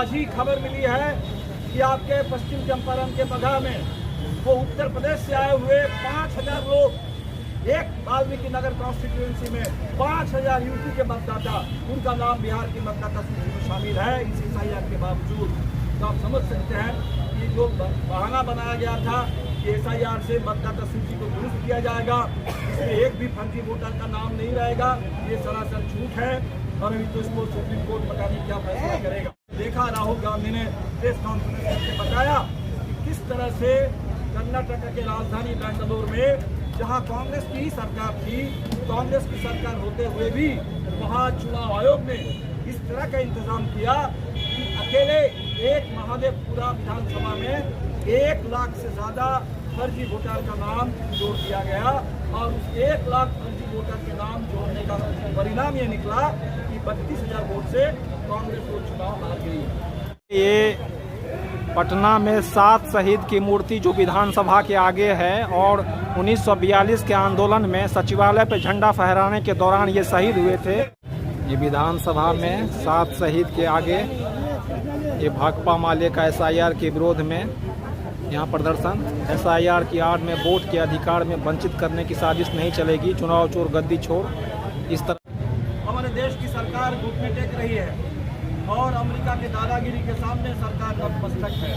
आज ही खबर मिली है कि आपके पश्चिम चंपारण के बगहा में वो उत्तर प्रदेश से आए हुए 5000 लोग एक वाल्मीकि नगर कॉन्स्टिट्यूएंसी में 5000 यूपी के मतदाता, उनका नाम बिहार की मतदाता सूची में शामिल है इस एसआईआर के बावजूद। तो आप समझ सकते हैं कि जो बहाना बनाया गया था कि एसआईआर से मतदाता सूची को दुरुस्त किया जाएगा, इसमें एक भी फर्जी वोटर का नाम नहीं रहेगा, ये सरासर झूठ है। और अभी तो इसको सुप्रीम कोर्ट पता नहीं क्या फैसला करेगा। देखा राहुल गांधी ने प्रेस कॉन्फ्रेंस करके बताया कि किस तरह से कर्नाटक के राजधानी बेंगलुरु में, जहां कांग्रेस की ही सरकार थी, कांग्रेस की सरकार होते हुए भी वहां चुनाव आयोग ने इस तरह का इंतजाम किया कि अकेले एक महादेवपुरा विधानसभा में 1 लाख से ज्यादा फर्जी वोटर का नाम जोड़ दिया गया और उस 1 लाख फर्जी वोटर के नाम जोड़ने का परिणाम ये निकला कि 32,000 वोट से कांग्रेस को चुनाव हार गई। ये पटना में 7 शहीद की मूर्ति जो विधानसभा के आगे है और 1942 के आंदोलन में सचिवालय पर झंडा फहराने के दौरान ये शहीद हुए थे। ये विधानसभा में 7 शहीद के आगे ये भाकपा माले का एसआईआर के विरोध में यहाँ प्रदर्शन। एसआईआर की आड़ में वोट के अधिकार में वंचित करने की साजिश नहीं चलेगी, चुनाव चोर गद्दी छोड़, इस तरह हमारे देश की सरकार घुटने टेक रही है और अमेरिका के दादागिरी के सामने सरकार नतमस्तक है।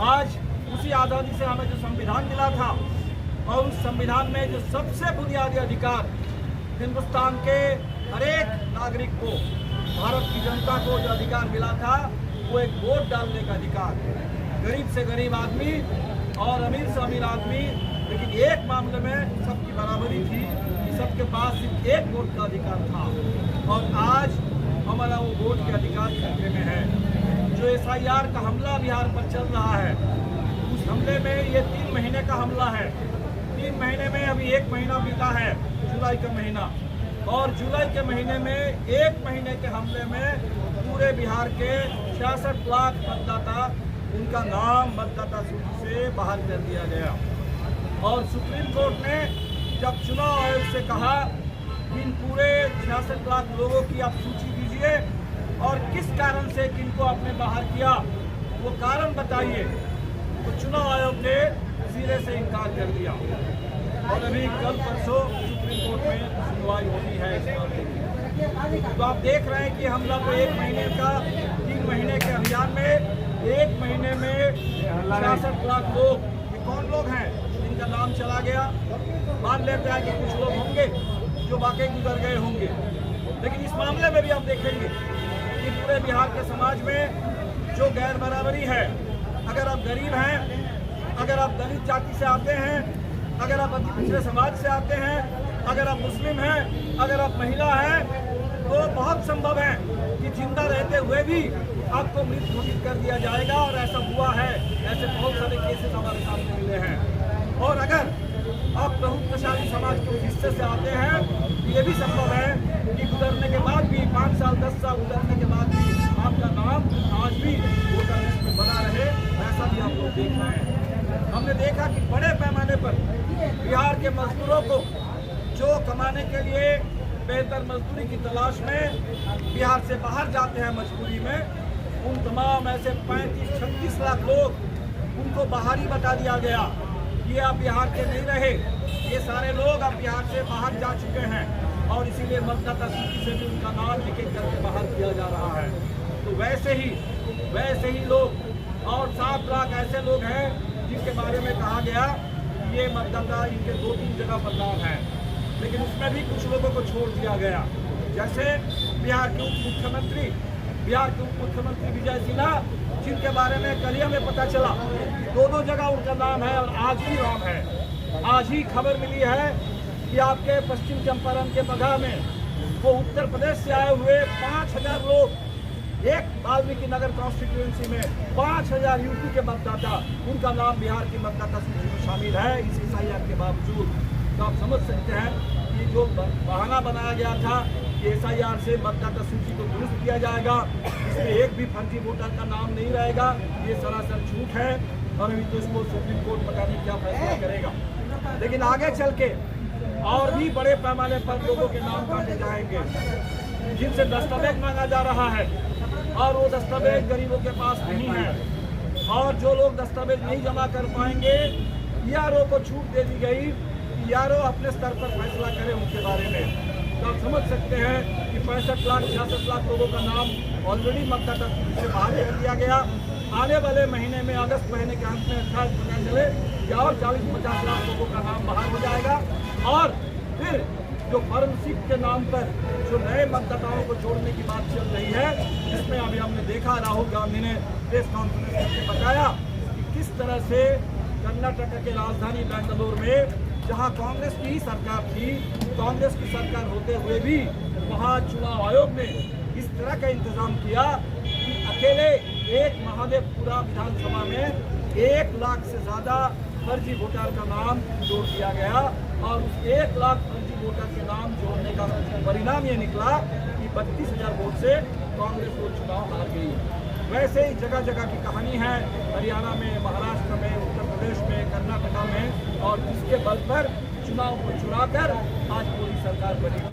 आज उसी आज़ादी से हमें जो संविधान मिला था और उस संविधान में जो सबसे बुनियादी अधिकार हिंदुस्तान के हर एक नागरिक को, भारत की जनता को जो अधिकार मिला था वो एक वोट डालने का अधिकार, गरीब से गरीब आदमी और अमीर से अमीर आदमी, लेकिन एक मामले में सबकी बराबरी थी कि सबके पास सिर्फ एक वोट का अधिकार था। और आज हमारा वो वोट के अधिकार खतरे में है। जो एसआईआर का हमला बिहार पर चल रहा है, उस हमले में ये 3 महीने का हमला है। 3 महीने में अभी 1 महीना बीता है, जुलाई का महीना, और जुलाई के महीने में 1 महीने के हमले में पूरे बिहार के 66 लाख मतदाता, उनका नाम मतदाता सूची से बाहर कर दिया गया। और सुप्रीम कोर्ट ने जब चुनाव आयोग से कहा कि इन पूरे 66 लाख लोगों की आप सूची दीजिए और किस कारण से किनको आपने बाहर किया, वो कारण बताइए, तो चुनाव आयोग ने सिरे से इनकार कर दिया। और अभी कल परसों सुप्रीम कोर्ट में सुनवाई होनी है इस मामले की। तो आप देख रहे हैं कि हम लोग 1 महीने का, 3 महीने के अभियान में 1 महीने में 66 लाख लोग, ये कौन लोग हैं जिनका नाम चला गया? मान लेते हैं कि कुछ लोग होंगे जो वाकई गुजर गए होंगे, लेकिन इस मामले में भी आप देखेंगे कि पूरे बिहार के समाज में जो गैर बराबरी है, अगर आप गरीब हैं, अगर आप दलित जाति से आते हैं, अगर आप अति पिछड़े समाज से आते हैं, अगर आप मुस्लिम हैं, अगर आप महिला हैं, तो बहुत संभव है कि जिंदा रहते हुए भी आपको मृत घोषित कर दिया जाएगा। और ऐसा हुआ है, ऐसे बहुत सारे केसेस हमारे सामने मिले हैं। और अगर आप प्रभुत्वशाली समाज के उस हिस्से से आते हैं, तो ये भी संभव है कि गुजरने के बाद भी, 5 साल 10 साल गुजरने के बाद भी आपका नाम आज भी वोटर लिस्ट में बना रहे, ऐसा भी आप लोग देख रहे हैं। हमने देखा कि बड़े पैमाने पर बिहार के मजदूरों को जो कमाने के लिए बेहतर मजदूरी की तलाश में बिहार से बाहर जाते हैं मजबूरी में, उन तमाम ऐसे 35-36 लाख लोग, उनको बाहरी बता दिया गया, ये आप बिहार के नहीं रहे, ये सारे लोग अब बिहार से बाहर जा चुके हैं और इसीलिए मतदाता सूची से भी उनका नाम एक-एक करके बाहर किया जा रहा है। तो वैसे ही लोग और 7 लाख ऐसे लोग हैं जिनके बारे में कहा गया ये मतदाता इनके 2-3 जगह पर नाम है, लेकिन उसमें भी कुछ लोगों को छोड़ दिया गया। जैसे बिहार के उप मुख्यमंत्री विजय सिन्हा, जिनके बारे में कल ही हमें पता चला 2 जगह उनका नाम है और आज भी नाम है। आज ही खबर मिली है कि आपके पश्चिम चंपारण के बगहा में वो उत्तर प्रदेश से आए हुए 5000 लोग, एक वाल्मीकि नगर कॉन्स्टिट्यूएंसी में 5000 यूपी के मतदाता, उनका नाम बिहार की मतदाता सूची में शामिल है इस एसआईआर के बावजूद। तो आप समझ सकते हैं कि जो बहाना बनाया गया था कि एसआईआर से मतदाता सूची को दुरुस्त किया जाएगा, इसमें एक भी फर्जी वोटर का नाम नहीं रहेगा, ये सरासर झूठ है। और अभी तो इसको सुप्रीम कोर्ट पता नहीं क्या फैसला करेगा। लेकिन आगे चल के और भी बड़े पैमाने पर लोगों के नाम काटे जाएंगे जिनसे दस्तावेज मांगा जा रहा है। और वो दस्तावेज गरीबों के पास नहीं है। और जो लोग दस्तावेज नहीं जमा कर पाएंगे, पीआरओ को छूट दे दी गई, पीआरओ अपने स्तर पर फैसला करे उनके बारे में। तो आप समझ सकते हैं कि 65 लाख 66 लाख लोगों का नाम ऑलरेडी मतदाता सूची से बाहर कर दिया गया। आने वाले महीने में, अगस्त महीने के अंत में शायद पता चले कि और 40-50 लाख लोगों का नाम बाहर हो जाएगा। और फिर जो फार्मशिप के नाम पर जो नए मतदाताओं को जोड़ने की बात चल रही है, जिसमें अभी हमने देखा राहुल गांधी ने प्रेस कॉन्फ्रेंस करके बताया कि किस तरह से कर्नाटक के राजधानी बेंगलुरु में, जहां कांग्रेस की ही सरकार थी, कांग्रेस की सरकार होते हुए भी वहां चुनाव आयोग ने इस तरह का इंतजाम किया कि अकेले एक महादेवपुरा विधानसभा में 1 लाख से ज्यादा फर्जी वोटर का नाम जोड़ दिया गया। और उस 1 लाख फर्जी वोटर के नाम जोड़ने का परिणाम ये निकला कि 32,000 वोट से कांग्रेस वो चुनाव हार गई। वैसे ही जगह जगह की कहानी है, हरियाणा में, महाराष्ट्र में, उत्तर प्रदेश में, कर्नाटका में, और इसके बल पर चुनाव को चुराकर आज पूरी सरकार बनी।